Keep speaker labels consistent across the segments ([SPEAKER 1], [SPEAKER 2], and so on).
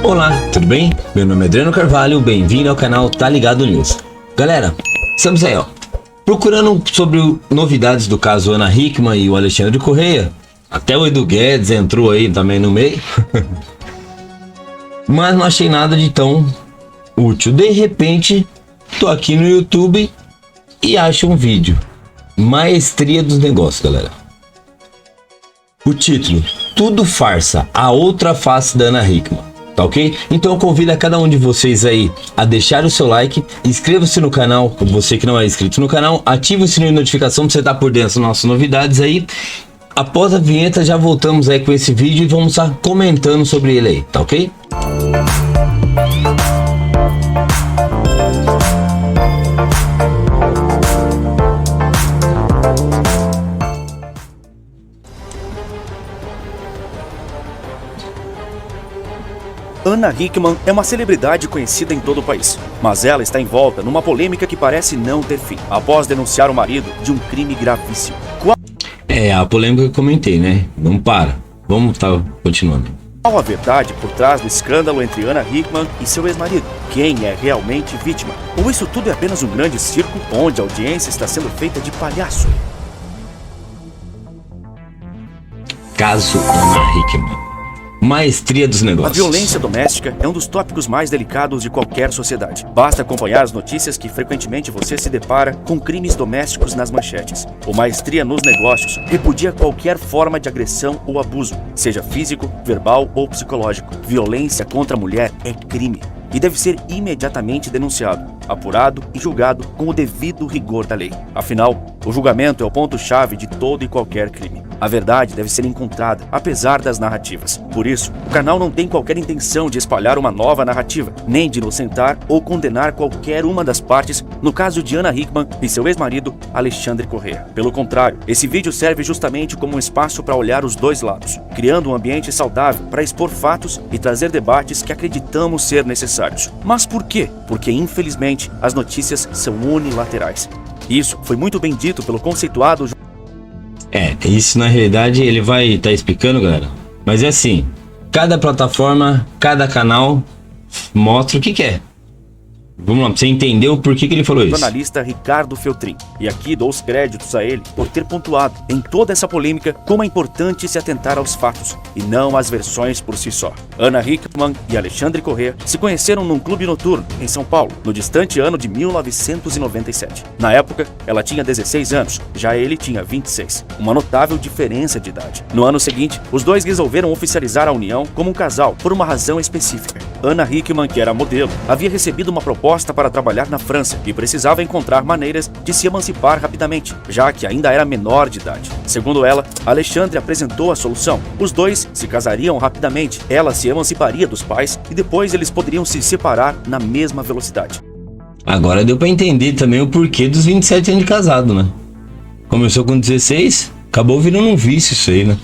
[SPEAKER 1] Olá, tudo bem? Meu nome é Adriano Carvalho, bem-vindo ao canal Tá Ligado News. Galera, estamos aí procurando sobre novidades do caso Ana Hickman e o Alexandre Correia. Até o Edu Guedes entrou aí também no meio. Mas não achei nada de tão útil. De repente, tô aqui no YouTube e acho um vídeo. Maestria dos negócios, galera. O título: Tudo farsa, a outra face da Ana Hickman. Tá ok? Então eu convido a cada um de vocês aí a deixar o seu like, inscreva-se no canal, você que não é inscrito no canal, ative o sininho de notificação para você estar por dentro das nossas novidades aí. Após a vinheta já voltamos aí com esse vídeo e vamos estar comentando sobre ele aí, tá ok?
[SPEAKER 2] Ana Hickman é uma celebridade conhecida em todo o país, mas ela está envolta numa polêmica que parece não ter fim, após denunciar o marido de um crime gravíssimo.
[SPEAKER 1] É a polêmica que eu comentei, né? Não para. Vamos estar continuando.
[SPEAKER 2] Qual a verdade por trás do escândalo entre Ana Hickman e seu ex-marido? Quem é realmente vítima? Ou isso tudo é apenas um grande circo onde a audiência está sendo feita de palhaço?
[SPEAKER 1] Caso Ana Hickman. Maestria dos negócios.
[SPEAKER 2] A violência doméstica é um dos tópicos mais delicados de qualquer sociedade. Basta acompanhar as notícias que frequentemente você se depara com crimes domésticos nas manchetes. O Maestria nos Negócios repudia qualquer forma de agressão ou abuso, seja físico, verbal ou psicológico. Violência contra a mulher é crime e deve ser imediatamente denunciado, apurado e julgado com o devido rigor da lei. Afinal, o julgamento é o ponto-chave de todo e qualquer crime. A verdade deve ser encontrada, apesar das narrativas. Por isso, o canal não tem qualquer intenção de espalhar uma nova narrativa, nem de inocentar ou condenar qualquer uma das partes no caso de Ana Hickman e seu ex-marido, Alexandre Correia. Pelo contrário, esse vídeo serve justamente como um espaço para olhar os dois lados, criando um ambiente saudável para expor fatos e trazer debates que acreditamos ser necessários. Mas por quê? Porque, infelizmente, as notícias são unilaterais. Isso foi muito bem dito pelo conceituado...
[SPEAKER 1] Isso na realidade ele vai estar explicando, galera. Mas é assim, cada plataforma, cada canal mostra o que quer. Vamos lá, pra você entender o porquê que ele falou isso.
[SPEAKER 2] Jornalista Ricardo Feltrin. E aqui dou os créditos a ele por ter pontuado em toda essa polêmica como é importante se atentar aos fatos e não às versões por si só. Ana Hickman e Alexandre Correia se conheceram num clube noturno em São Paulo, no distante ano de 1997. Na época, ela tinha 16 anos, já ele tinha 26. Uma notável diferença de idade. No ano seguinte, os dois resolveram oficializar a união como um casal por uma razão específica. Ana Hickman, que era modelo, havia recebido uma proposta para trabalhar na França e precisava encontrar maneiras de se emancipar rapidamente, já que ainda era menor de idade. Segundo ela, Alexandre apresentou a solução. Os dois se casariam rapidamente, ela se emanciparia dos pais e depois eles poderiam se separar na mesma velocidade.
[SPEAKER 1] Agora deu pra entender também o porquê dos 27 anos de casado, né? Começou com 16, acabou virando um vício isso aí, né?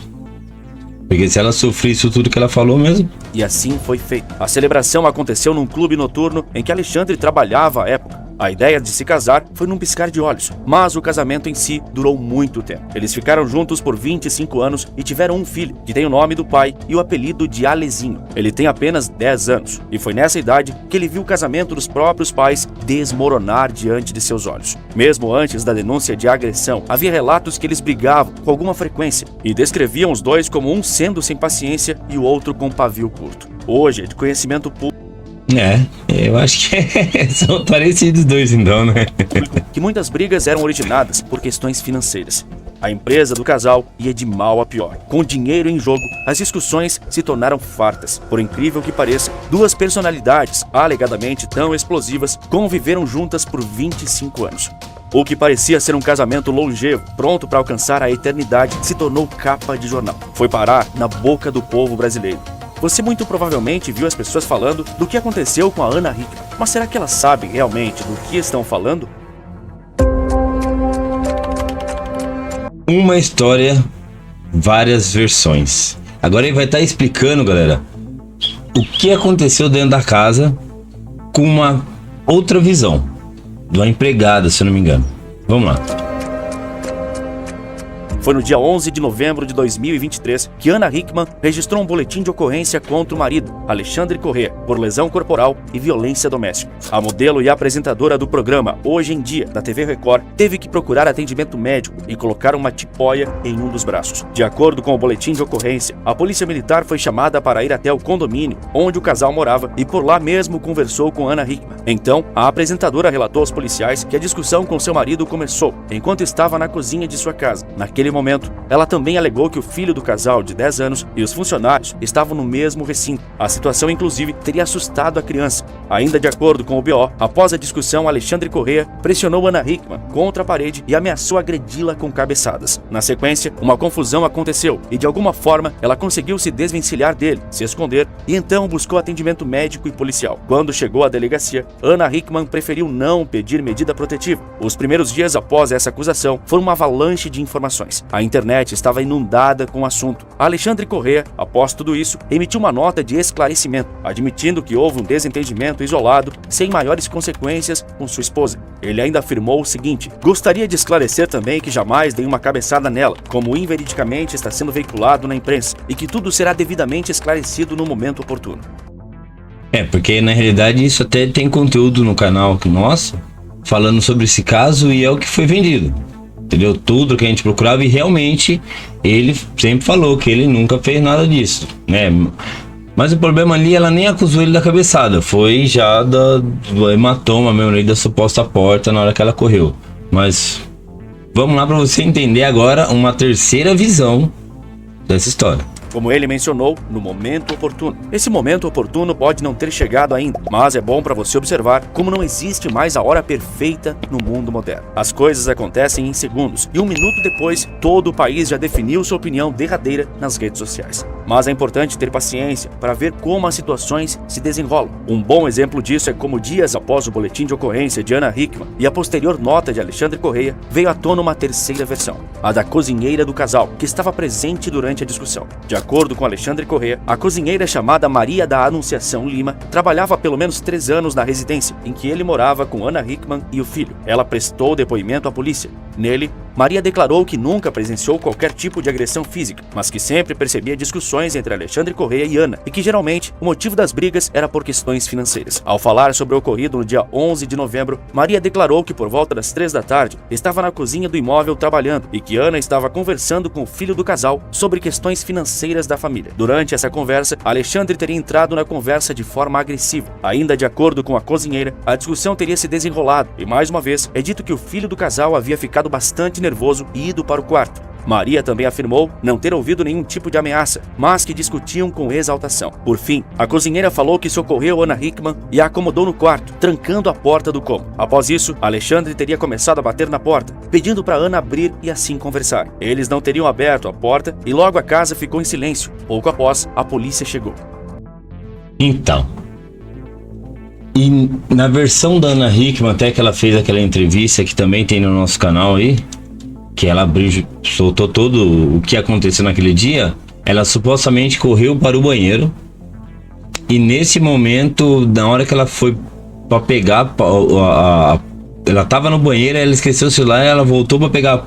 [SPEAKER 1] Porque se ela sofreu isso tudo que ela falou mesmo...
[SPEAKER 2] E assim foi feito. A celebração aconteceu num clube noturno em que Alexandre trabalhava à época. A ideia de se casar foi num piscar de olhos, mas o casamento em si durou muito tempo. Eles ficaram juntos por 25 anos e tiveram um filho, que tem o nome do pai e o apelido de Alezinho. Ele tem apenas 10 anos, e foi nessa idade que ele viu o casamento dos próprios pais desmoronar diante de seus olhos. Mesmo antes da denúncia de agressão, havia relatos que eles brigavam com alguma frequência e descreviam os dois como um sendo sem paciência e o outro com pavio curto. Hoje é de conhecimento público
[SPEAKER 1] eu acho que são parecidos dois então, né?
[SPEAKER 2] que muitas brigas eram originadas por questões financeiras. A empresa do casal ia de mal a pior. Com dinheiro em jogo, as discussões se tornaram fartas. Por incrível que pareça, duas personalidades, alegadamente tão explosivas, conviveram juntas por 25 anos. O que parecia ser um casamento longevo, pronto para alcançar a eternidade, se tornou capa de jornal. Foi parar na boca do povo brasileiro. Você muito provavelmente viu as pessoas falando do que aconteceu com a Ana Hickman. Mas será que elas sabem realmente do que estão falando?
[SPEAKER 1] Uma história, várias versões. Agora ele vai estar explicando, galera, o que aconteceu dentro da casa com uma outra visão de uma empregada, se eu não me engano. Vamos lá.
[SPEAKER 2] Foi no dia 11 de novembro de 2023 que Ana Hickman registrou um boletim de ocorrência contra o marido, Alexandre Corrêa, por lesão corporal e violência doméstica. A modelo e apresentadora do programa Hoje em Dia, da TV Record, teve que procurar atendimento médico e colocar uma tipóia em um dos braços. De acordo com o boletim de ocorrência, a polícia militar foi chamada para ir até o condomínio onde o casal morava e por lá mesmo conversou com Ana Hickman. Então, a apresentadora relatou aos policiais que a discussão com seu marido começou enquanto estava na cozinha de sua casa. Naquele momento, ela também alegou que o filho do casal, de 10 anos, e os funcionários estavam no mesmo recinto. A situação, inclusive, teria assustado a criança. Ainda de acordo com o BO, após a discussão, Alexandre Corrêa pressionou Ana Hickman contra a parede e ameaçou agredi-la com cabeçadas. Na sequência, uma confusão aconteceu e, de alguma forma, ela conseguiu se desvencilhar dele, se esconder e então buscou atendimento médico e policial. Quando chegou à delegacia, Ana Hickman preferiu não pedir medida protetiva. Os primeiros dias após essa acusação foram uma avalanche de informações. A internet estava inundada com o assunto. Alexandre Corrêa, após tudo isso, emitiu uma nota de esclarecimento, admitindo que houve um desentendimento isolado, sem maiores consequências, com sua esposa. Ele ainda afirmou o seguinte: gostaria de esclarecer também que jamais dei uma cabeçada nela, como inveridicamente está sendo veiculado na imprensa, e que tudo será devidamente esclarecido no momento oportuno.
[SPEAKER 1] Porque na realidade isso até tem conteúdo no canal nosso, falando sobre esse caso, e é o que foi vendido. Entendeu? Tudo que a gente procurava, e realmente ele sempre falou que ele nunca fez nada disso, né? Mas o problema ali, ela nem acusou ele da cabeçada, foi já do hematoma mesmo ali, da suposta porta na hora que ela correu. Mas vamos lá para você entender agora uma terceira visão dessa história.
[SPEAKER 2] Como ele mencionou, no momento oportuno. Esse momento oportuno pode não ter chegado ainda, mas é bom para você observar como não existe mais a hora perfeita no mundo moderno. As coisas acontecem em segundos e um minuto depois, todo o país já definiu sua opinião derradeira nas redes sociais. Mas é importante ter paciência para ver como as situações se desenrolam. Um bom exemplo disso é como dias após o boletim de ocorrência de Ana Hickman e a posterior nota de Alexandre Corrêa, veio à tona uma terceira versão, a da cozinheira do casal, que estava presente durante a discussão. De acordo com Alexandre Corrêa, a cozinheira chamada Maria da Anunciação Lima trabalhava há pelo menos 3 anos na residência em que ele morava com Ana Hickman e o filho. Ela prestou depoimento à polícia. Nele, Maria declarou que nunca presenciou qualquer tipo de agressão física, mas que sempre percebia discussões entre Alexandre Corrêa e Ana, e que geralmente o motivo das brigas era por questões financeiras. Ao falar sobre o ocorrido no dia 11 de novembro, Maria declarou que por volta das 3 da tarde estava na cozinha do imóvel trabalhando e que Ana estava conversando com o filho do casal sobre questões financeiras da família. Durante essa conversa, Alexandre teria entrado na conversa de forma agressiva. Ainda de acordo com a cozinheira, a discussão teria se desenrolado e, mais uma vez, é dito que o filho do casal havia ficado bastante nervoso e ido para o quarto. Maria também afirmou não ter ouvido nenhum tipo de ameaça, mas que discutiam com exaltação. Por fim, a cozinheira falou que socorreu Ana Hickman e a acomodou no quarto, trancando a porta do cômodo. Após isso, Alexandre teria começado a bater na porta, pedindo para Ana abrir e assim conversar. Eles não teriam aberto a porta e logo a casa ficou em silêncio. Pouco após, a polícia chegou.
[SPEAKER 1] Então, e na versão da Ana Hickman, até que ela fez aquela entrevista que também tem no nosso canal aí, que ela abriu, soltou todo o que aconteceu naquele dia, ela supostamente correu para o banheiro e nesse momento, na hora que ela foi para pegar ela tava no banheiro, ela esqueceu o celular, ela voltou para pegar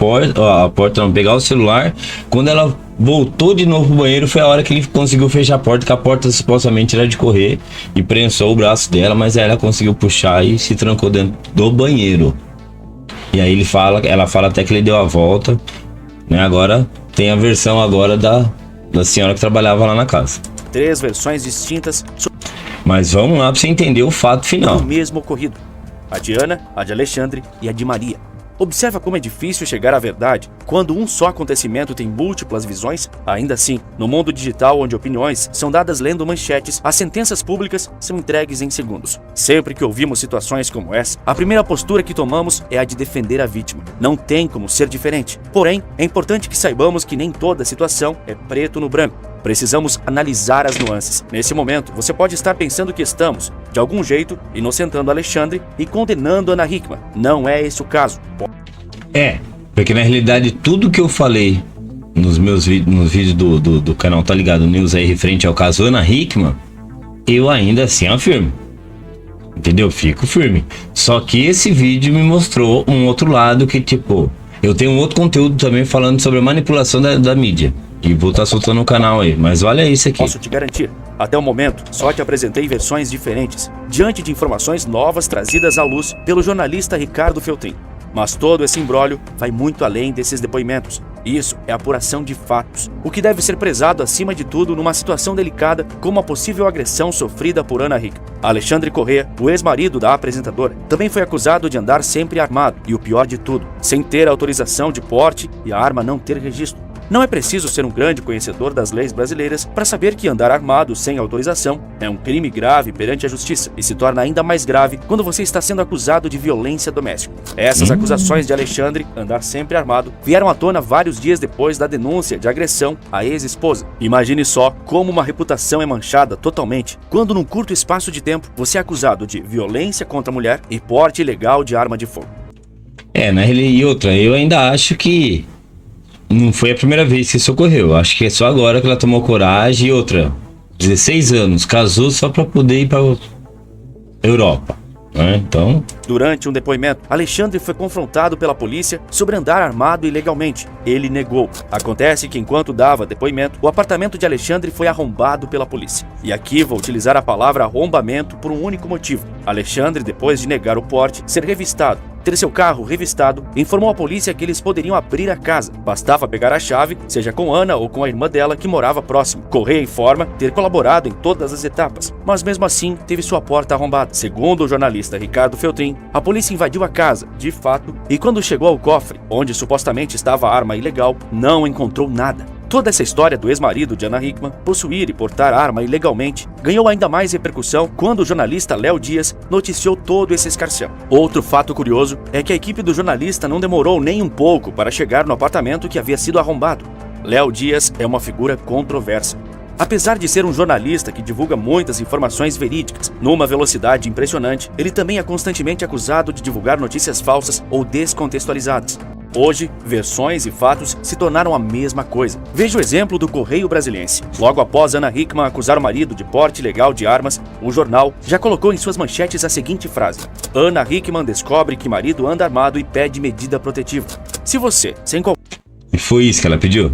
[SPEAKER 1] pegar o celular. Quando ela voltou de novo pro banheiro, foi a hora que ele conseguiu fechar a porta, que a porta supostamente era de correr, e prensou o braço dela, mas aí ela conseguiu puxar e se trancou dentro do banheiro. E aí ela fala até que ele deu a volta, né? Agora tem a versão agora da senhora que trabalhava lá na casa.
[SPEAKER 2] 3 versões distintas
[SPEAKER 1] Mas vamos lá para você entender o fato final.
[SPEAKER 2] do mesmo ocorrido. A de Ana, a de Alexandre e a de Maria. Observa como é difícil chegar à verdade quando um só acontecimento tem múltiplas visões. Ainda assim, no mundo digital onde opiniões são dadas lendo manchetes, as sentenças públicas são entregues em segundos. Sempre que ouvimos situações como essa, a primeira postura que tomamos é a de defender a vítima. Não tem como ser diferente. Porém, é importante que saibamos que nem toda situação é preto no branco. Precisamos analisar as nuances. Nesse momento, você pode estar pensando que estamos, de algum jeito, inocentando Alexandre e condenando Ana Hickman. Não é esse o caso.
[SPEAKER 1] Porque na realidade tudo que eu falei nos vídeos do canal Tá Ligado News aí referente ao caso Ana Hickman, eu ainda assim afirmo. Entendeu? Fico firme. Só que esse vídeo me mostrou um outro lado que, tipo, Eu tenho um outro conteúdo também falando sobre a manipulação da mídia. E vou estar soltando no canal aí. Mas olha isso aqui.
[SPEAKER 2] Posso te garantir. Até o momento, só te apresentei versões diferentes, diante de informações novas trazidas à luz pelo jornalista Ricardo Feltrin. Mas todo esse imbróglio vai muito além desses depoimentos. Isso é apuração de fatos, o que deve ser prezado acima de tudo numa situação delicada como a possível agressão sofrida por Ana Hickman. Alexandre Corrêa, o ex-marido da apresentadora, também foi acusado de andar sempre armado e, o pior de tudo, sem ter autorização de porte e a arma não ter registro. Não é preciso ser um grande conhecedor das leis brasileiras para saber que andar armado sem autorização é um crime grave perante a justiça e se torna ainda mais grave quando você está sendo acusado de violência doméstica. Essas acusações de Alexandre, andar sempre armado, vieram à tona vários dias depois da denúncia de agressão à ex-esposa. Imagine só como uma reputação é manchada totalmente quando num curto espaço de tempo você é acusado de violência contra a mulher e porte ilegal de arma de fogo.
[SPEAKER 1] E outra, eu ainda acho que não foi a primeira vez que isso ocorreu. Acho que é só agora que ela tomou coragem. E outra, 16 anos, casou só para poder ir para Europa, né? Então,
[SPEAKER 2] durante um depoimento, Alexandre foi confrontado pela polícia sobre andar armado ilegalmente. Ele negou. Acontece que enquanto dava depoimento, o apartamento de Alexandre foi arrombado pela polícia. E aqui vou utilizar a palavra arrombamento por um único motivo. Alexandre, depois de negar o porte, ser revistado, ter seu carro revistado, informou à polícia que eles poderiam abrir a casa. Bastava pegar a chave, seja com Ana ou com a irmã dela que morava próximo. Corrêa informa ter colaborado em todas as etapas, mas mesmo assim teve sua porta arrombada. Segundo o jornalista Ricardo Feltrin, a polícia invadiu a casa, de fato, e quando chegou ao cofre, onde supostamente estava a arma ilegal, não encontrou nada. Toda essa história do ex-marido de Ana Hickman possuir e portar arma ilegalmente ganhou ainda mais repercussão quando o jornalista Léo Dias noticiou todo esse escarcéu. Outro fato curioso é que a equipe do jornalista não demorou nem um pouco para chegar no apartamento que havia sido arrombado. Léo Dias é uma figura controversa. Apesar de ser um jornalista que divulga muitas informações verídicas numa velocidade impressionante, ele também é constantemente acusado de divulgar notícias falsas ou descontextualizadas. Hoje, versões e fatos se tornaram a mesma coisa. Veja o exemplo do Correio Brasiliense. Logo após Ana Hickman acusar o marido de porte ilegal de armas, o jornal já colocou em suas manchetes a seguinte frase: Ana Hickman descobre que marido anda armado e pede medida protetiva. Se você, sem
[SPEAKER 1] E foi isso que ela pediu?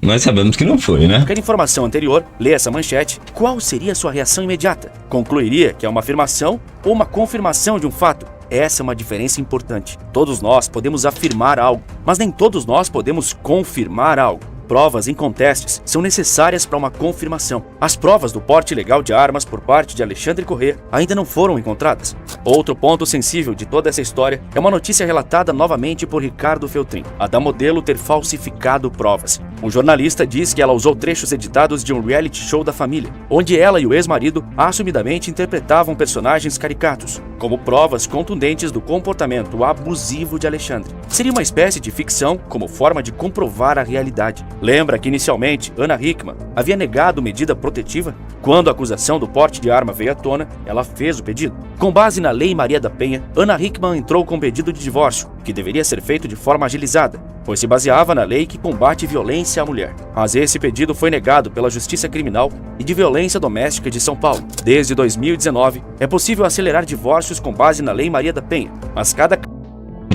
[SPEAKER 1] Nós sabemos que não foi, né?
[SPEAKER 2] qualquer informação anterior, lê essa manchete, qual seria a sua reação imediata? Concluiria que é uma afirmação ou uma confirmação de um fato? Essa é uma diferença importante. Todos nós podemos afirmar algo, mas nem todos nós podemos confirmar algo. Provas incontestes são necessárias para uma confirmação. As provas do porte ilegal de armas por parte de Alexandre Corrêa ainda não foram encontradas. Outro ponto sensível de toda essa história é uma notícia relatada novamente por Ricardo Feltrin, a da modelo ter falsificado provas. O jornalista diz que ela usou trechos editados de um reality show da família, onde ela e o ex-marido assumidamente interpretavam personagens caricatos, como provas contundentes do comportamento abusivo de Alexandre. Seria uma espécie de ficção como forma de comprovar a realidade. Lembra que inicialmente Ana Hickman havia negado medida protetiva? Quando a acusação do porte de arma veio à tona, ela fez o pedido. Com base na Lei Maria da Penha, Ana Hickman entrou com pedido de divórcio, que deveria ser feito de forma agilizada, pois se baseava na lei que combate violência à mulher. Mas esse pedido foi negado pela Justiça Criminal e de Violência Doméstica de São Paulo. Desde 2019, é possível acelerar divórcios com base na Lei Maria da Penha, mas cada...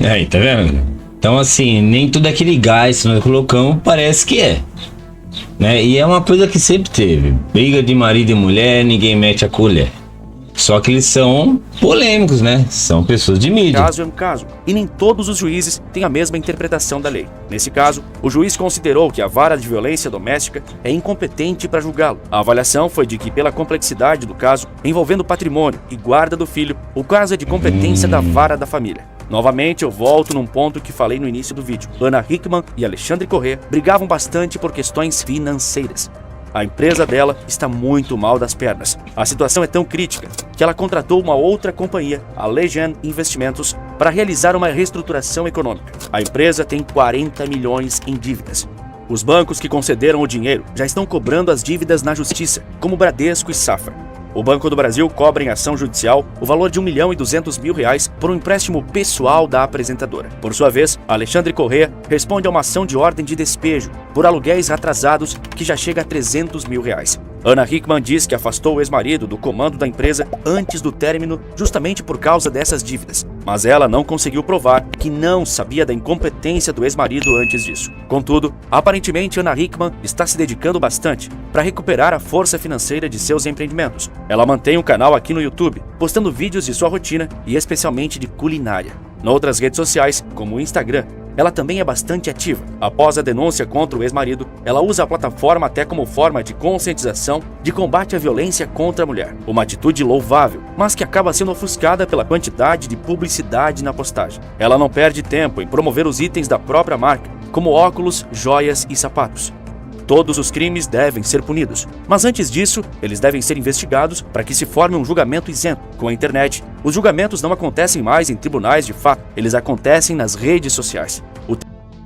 [SPEAKER 1] Aí, tá vendo? Então, assim, nem tudo aquele gás que nós colocamos parece que é, né? E é uma coisa que sempre teve. Briga de marido e mulher, ninguém mete a colher. Só que eles são polêmicos, né? São pessoas de mídia.
[SPEAKER 2] Caso é um caso, e nem todos os juízes têm a mesma interpretação da lei. Nesse caso, o juiz considerou que a vara de violência doméstica é incompetente para julgá-lo. A avaliação foi de que, pela complexidade do caso, envolvendo patrimônio e guarda do filho, o caso é de competência da vara da família. Novamente, eu volto num ponto que falei no início do vídeo. Ana Hickman e Alexandre Corrêa brigavam bastante por questões financeiras. A empresa dela está muito mal das pernas. A situação é tão crítica que ela contratou uma outra companhia, a Legend Investimentos, para realizar uma reestruturação econômica. A empresa tem 40 milhões em dívidas. Os bancos que concederam o dinheiro já estão cobrando as dívidas na justiça, como Bradesco e Safra. O Banco do Brasil cobra em ação judicial o valor de R$1.200.000 por um empréstimo pessoal da apresentadora. Por sua vez, Alexandre Corrêa responde a uma ação de ordem de despejo por aluguéis atrasados que já chega a R$300.000. Ana Hickman diz que afastou o ex-marido do comando da empresa antes do término justamente por causa dessas dívidas, mas ela não conseguiu provar que não sabia da incompetência do ex-marido antes disso. Contudo, aparentemente Ana Hickman está se dedicando bastante para recuperar a força financeira de seus empreendimentos. Ela mantém um canal aqui no YouTube, postando vídeos de sua rotina e especialmente de culinária. Em outras redes sociais, como o Instagram, ela também é bastante ativa. Após a denúncia contra o ex-marido, ela usa a plataforma até como forma de conscientização de combate à violência contra a mulher. Uma atitude louvável, mas que acaba sendo ofuscada pela quantidade de publicidade na postagem. Ela não perde tempo em promover os itens da própria marca, como óculos, joias e sapatos. Todos os crimes devem ser punidos, mas antes disso, eles devem ser investigados para que se forme um julgamento isento. Com a internet, os julgamentos não acontecem mais em tribunais de fato, eles acontecem nas redes sociais.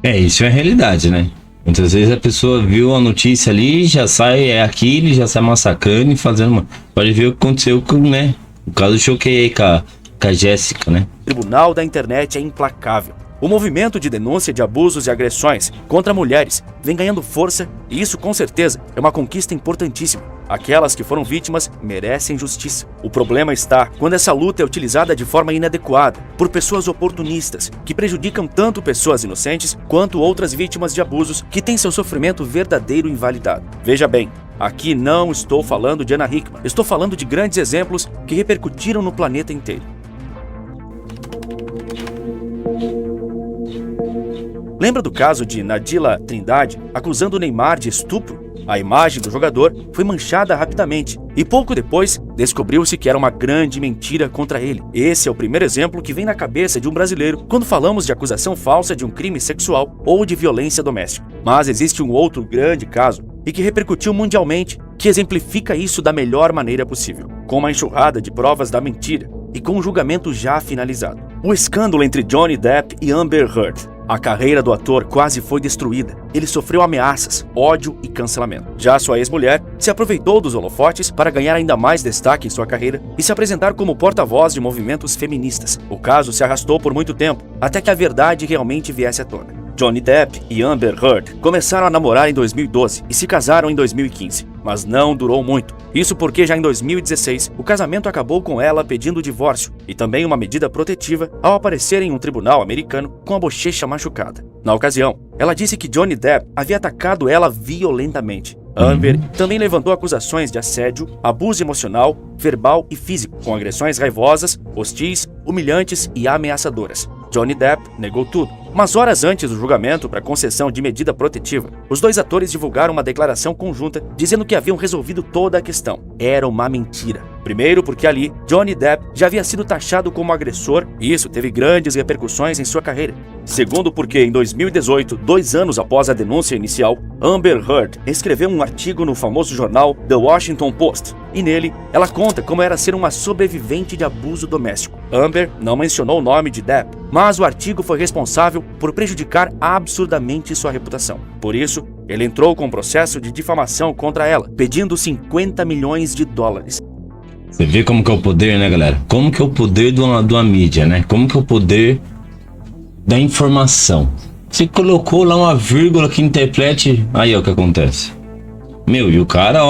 [SPEAKER 1] Isso é a realidade, né? Muitas vezes a pessoa viu a notícia ali, já sai aquilo, já sai massacrando e fazendo uma... Pode ver o que aconteceu com, né? O caso do choquei aí com a Jéssica, né?
[SPEAKER 2] O tribunal da internet é implacável. O movimento de denúncia de abusos e agressões contra mulheres vem ganhando força e isso, com certeza, é uma conquista importantíssima. Aquelas que foram vítimas merecem justiça. O problema está quando essa luta é utilizada de forma inadequada por pessoas oportunistas que prejudicam tanto pessoas inocentes quanto outras vítimas de abusos que têm seu sofrimento verdadeiro invalidado. Veja bem, aqui não estou falando de Ana Hickman, estou falando de grandes exemplos que repercutiram no planeta inteiro. Lembra do caso de Nadila Trindade acusando o Neymar de estupro? A imagem do jogador foi manchada rapidamente e pouco depois descobriu-se que era uma grande mentira contra ele. Esse é o primeiro exemplo que vem na cabeça de um brasileiro quando falamos de acusação falsa de um crime sexual ou de violência doméstica. Mas existe um outro grande caso e que repercutiu mundialmente que exemplifica isso da melhor maneira possível, com uma enxurrada de provas da mentira e com um julgamento já finalizado. O escândalo entre Johnny Depp e Amber Heard. A carreira do ator quase foi destruída. Ele sofreu ameaças, ódio e cancelamento. Já sua ex-mulher se aproveitou dos holofotes para ganhar ainda mais destaque em sua carreira e se apresentar como porta-voz de movimentos feministas. O caso se arrastou por muito tempo, até que a verdade realmente viesse à tona. Johnny Depp e Amber Heard começaram a namorar em 2012 e se casaram em 2015, mas não durou muito. Isso porque já em 2016, o casamento acabou com ela pedindo o divórcio e também uma medida protetiva ao aparecer em um tribunal americano com a bochecha machucada. Na ocasião, ela disse que Johnny Depp havia atacado ela violentamente. Amber também levantou acusações de assédio, abuso emocional, verbal e físico, com agressões raivosas, hostis, humilhantes e ameaçadoras. Johnny Depp negou tudo. Mas horas antes do julgamento para concessão de medida protetiva, os dois atores divulgaram uma declaração conjunta dizendo que haviam resolvido toda a questão. Era uma mentira. Primeiro porque ali, Johnny Depp já havia sido taxado como agressor e isso teve grandes repercussões em sua carreira. Segundo porque em 2018, 2 anos após a denúncia inicial, Amber Heard escreveu um artigo no famoso jornal The Washington Post. E nele, ela conta como era ser uma sobrevivente de abuso doméstico. Amber não mencionou o nome de Depp, mas o artigo foi responsável por prejudicar absurdamente sua reputação. Por isso, ele entrou com um processo de difamação contra ela, pedindo 50 milhões de dólares.
[SPEAKER 1] Você vê como que é o poder, né, galera? Como que é o poder de uma mídia, né? Como que é o poder da informação. Você colocou lá uma vírgula que interprete, aí é o que acontece. Meu, e o cara,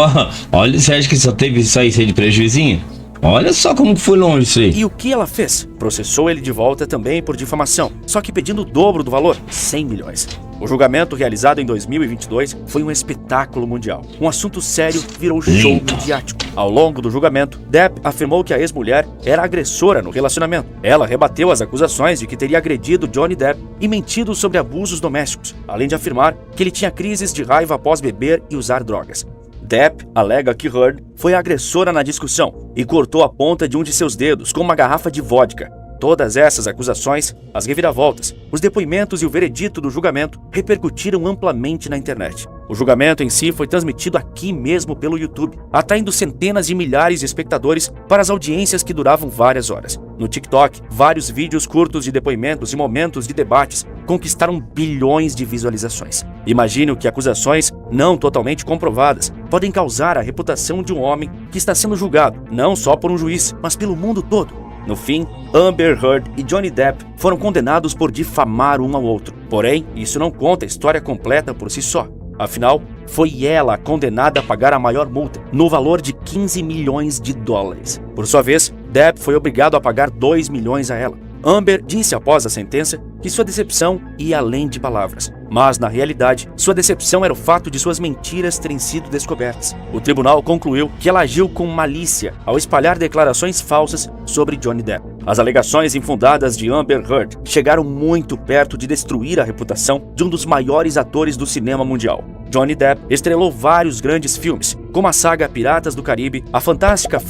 [SPEAKER 1] olha, você acha que só teve isso aí de prejuizinho? Olha só como que foi longe isso aí.
[SPEAKER 2] E o que ela fez? Processou ele de volta também por difamação, só que pedindo o dobro do valor, 100 milhões. O julgamento realizado em 2022 foi um espetáculo mundial. Um assunto sério virou show midiático. Ao longo do julgamento, Depp afirmou que a ex-mulher era agressora no relacionamento. Ela rebateu as acusações de que teria agredido Johnny Depp e mentido sobre abusos domésticos, além de afirmar que ele tinha crises de raiva após beber e usar drogas. Depp alega que Heard foi a agressora na discussão e cortou a ponta de um de seus dedos com uma garrafa de vodka. Todas essas acusações, as reviravoltas, os depoimentos e o veredito do julgamento repercutiram amplamente na internet. O julgamento em si foi transmitido aqui mesmo pelo YouTube, atraindo centenas de milhares de espectadores para as audiências que duravam várias horas. No TikTok, vários vídeos curtos de depoimentos e momentos de debates conquistaram bilhões de visualizações. Imagine o que acusações não totalmente comprovadas podem causar à reputação de um homem que está sendo julgado, não só por um juiz, mas pelo mundo todo. No fim, Amber Heard e Johnny Depp foram condenados por difamar um ao outro. Porém, isso não conta a história completa por si só. Afinal, foi ela a condenada a pagar a maior multa, no valor de 15 milhões de dólares. Por sua vez, Depp foi obrigado a pagar 2 milhões a ela. Amber disse após a sentença que sua decepção ia além de palavras, mas na realidade, sua decepção era o fato de suas mentiras terem sido descobertas. O tribunal concluiu que ela agiu com malícia ao espalhar declarações falsas sobre Johnny Depp. As alegações infundadas de Amber Heard chegaram muito perto de destruir a reputação de um dos maiores atores do cinema mundial. Johnny Depp estrelou vários grandes filmes, como a saga Piratas do Caribe, a fantástica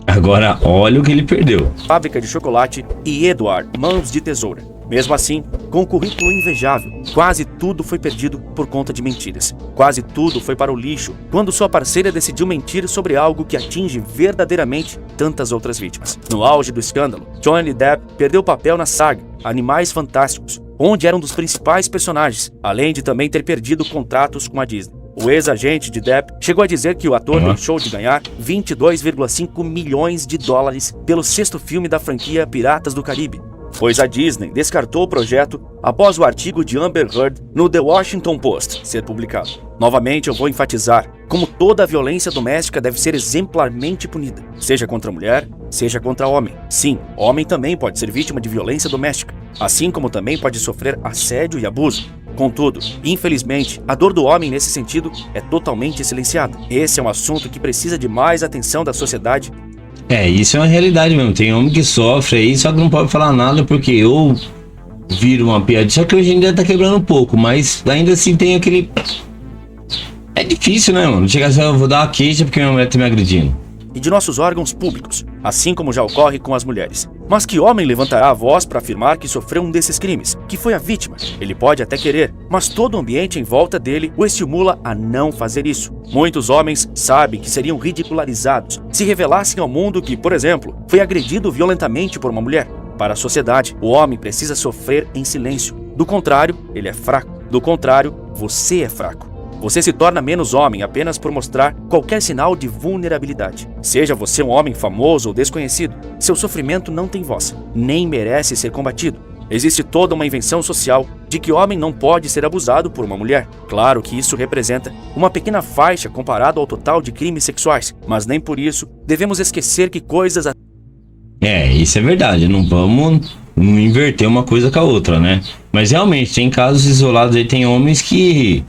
[SPEAKER 1] Agora olha o que ele perdeu.
[SPEAKER 2] Fábrica de Chocolate e Edward, Mãos de Tesoura. Mesmo assim, com um currículo invejável, quase tudo foi perdido por conta de mentiras. Quase tudo foi para o lixo quando sua parceira decidiu mentir sobre algo que atinge verdadeiramente tantas outras vítimas. No auge do escândalo, Johnny Depp perdeu papel na saga Animais Fantásticos, onde era um dos principais personagens, além de também ter perdido contratos com a Disney. O ex-agente de Depp chegou a dizer que o ator deixou de ganhar 22,5 milhões de dólares pelo 6º filme da franquia Piratas do Caribe, pois a Disney descartou o projeto após o artigo de Amber Heard no The Washington Post ser publicado. Novamente eu vou enfatizar como toda a violência doméstica deve ser exemplarmente punida, seja contra a mulher, seja contra o homem. Sim, homem também pode ser vítima de violência doméstica, assim como também pode sofrer assédio e abuso. Contudo, infelizmente, a dor do homem nesse sentido é totalmente silenciada. Esse é um assunto que precisa de mais atenção da sociedade.
[SPEAKER 1] Isso é uma realidade mesmo. Tem homem que sofre aí, só que não pode falar nada porque eu viro uma piadinha. Só que hoje em dia tá quebrando um pouco, mas ainda assim tem aquele... É difícil, né, mano? Chega assim, eu vou dar uma queixa porque minha mulher tá me agredindo.
[SPEAKER 2] E de nossos órgãos públicos, assim como já ocorre com as mulheres. Mas que homem levantará a voz para afirmar que sofreu um desses crimes, que foi a vítima? Ele pode até querer, mas todo o ambiente em volta dele o estimula a não fazer isso. Muitos homens sabem que seriam ridicularizados se revelassem ao mundo que, por exemplo, foi agredido violentamente por uma mulher. Para a sociedade, o homem precisa sofrer em silêncio. Do contrário, ele é fraco. Do contrário, você é fraco. Você se torna menos homem apenas por mostrar qualquer sinal de vulnerabilidade. Seja você um homem famoso ou desconhecido, seu sofrimento não tem voz, nem merece ser combatido. Existe toda uma invenção social de que o homem não pode ser abusado por uma mulher. Claro que isso representa uma pequena faixa comparado ao total de crimes sexuais, mas nem por isso devemos esquecer que coisas...
[SPEAKER 1] Isso é verdade, não vamos inverter uma coisa com a outra, né? Mas realmente, tem casos isolados aí, tem homens que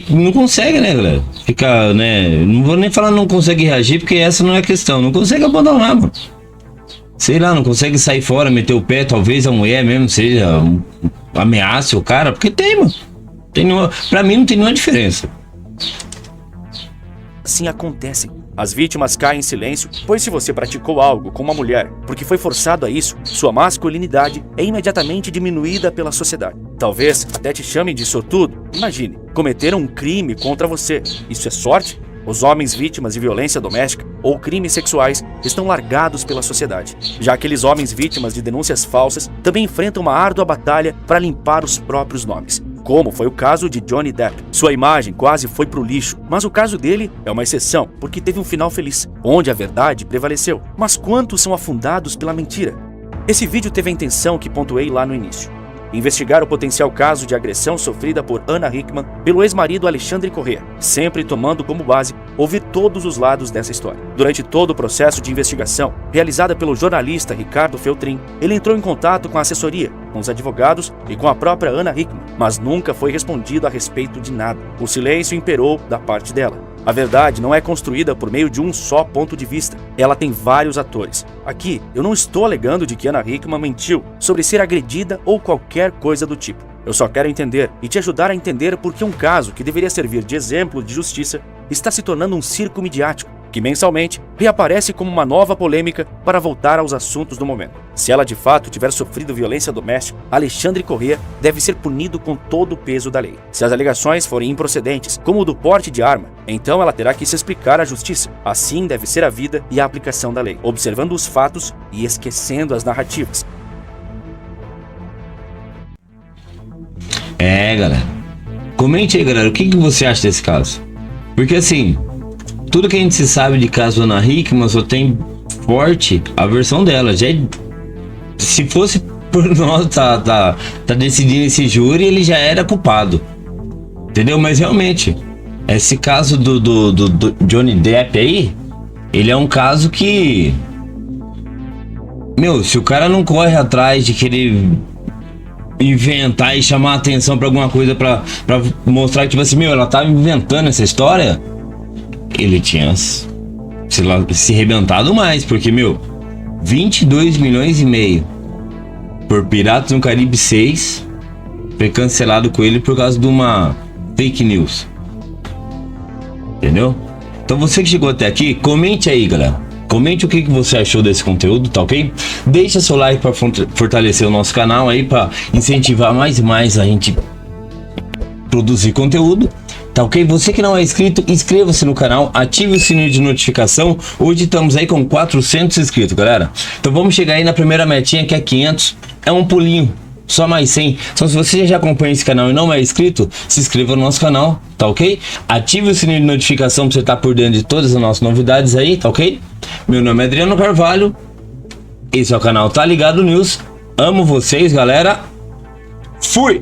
[SPEAKER 1] não consegue, né, galera? Fica, né? Não vou nem falar não consegue reagir, porque essa não é a questão. Não consegue abandonar, mano. Sei lá, não consegue sair fora, meter o pé. Talvez a mulher mesmo seja ameace o cara, porque tem, mano. Pra mim não tem nenhuma diferença.
[SPEAKER 2] Assim acontecem. As vítimas caem em silêncio, pois se você praticou algo com uma mulher porque foi forçado a isso, sua masculinidade é imediatamente diminuída pela sociedade. Talvez até te chamem de sortudo. Imagine, cometeram um crime contra você. Isso é sorte? Os homens vítimas de violência doméstica ou crimes sexuais estão largados pela sociedade. Já aqueles homens vítimas de denúncias falsas também enfrentam uma árdua batalha para limpar os próprios nomes, como foi o caso de Johnny Depp. Sua imagem quase foi pro lixo, mas o caso dele é uma exceção, porque teve um final feliz, onde a verdade prevaleceu. Mas quantos são afundados pela mentira? Esse vídeo teve a intenção que pontuei lá no início: investigar o potencial caso de agressão sofrida por Ana Hickman pelo ex-marido Alexandre Corrêa, sempre tomando como base ouvir todos os lados dessa história. Durante todo o processo de investigação, realizada pelo jornalista Ricardo Feltrin, ele entrou em contato com a assessoria, com os advogados e com a própria Ana Hickman, mas nunca foi respondido a respeito de nada. O silêncio imperou da parte dela. A verdade não é construída por meio de um só ponto de vista. Ela tem vários atores. Aqui, eu não estou alegando de que Ana Hickman mentiu sobre ser agredida ou qualquer coisa do tipo. Eu só quero entender e te ajudar a entender por que um caso que deveria servir de exemplo de justiça está se tornando um circo midiático, que mensalmente reaparece como uma nova polêmica para voltar aos assuntos do momento. Se ela de fato tiver sofrido violência doméstica, Alexandre Corrêa deve ser punido com todo o peso da lei. Se as alegações forem improcedentes, como o do porte de arma, então ela terá que se explicar à justiça. Assim deve ser a vida e a aplicação da lei, observando os fatos e esquecendo as narrativas.
[SPEAKER 1] Galera, comente aí, galera, o que você acha desse caso? Porque assim, tudo que a gente sabe de caso Ana Hickman só tem forte a versão dela. Se fosse por nós tá decidindo esse júri, ele já era culpado. Entendeu? Mas realmente, esse caso do Johnny Depp aí, ele é um caso que... Meu, se o cara não corre atrás de querer inventar e chamar a atenção pra alguma coisa pra mostrar que, tipo assim, meu, ela tava inventando essa história, ele tinha, sei lá, se arrebentado mais, porque, meu, 22 milhões e meio por Piratas no Caribe 6 foi cancelado com ele por causa de uma fake news. Entendeu? Então você que chegou até aqui, comente aí, galera. Comente o que você achou desse conteúdo, tá ok? Deixa seu like para fortalecer o nosso canal aí, para incentivar mais e mais a gente produzir conteúdo, tá ok? Você que não é inscrito, inscreva-se no canal, ative o sininho de notificação. Hoje estamos aí com 400 inscritos, galera. Então vamos chegar aí na primeira metinha, que é 500. É um pulinho, só mais 100. Então se você já acompanha esse canal e não é inscrito, se inscreva no nosso canal, tá ok? Ative o sininho de notificação para você estar por dentro de todas as nossas novidades aí, tá ok? Meu nome é Adriano Carvalho, esse é o canal Tá Ligado News. Amo vocês, galera. Fui!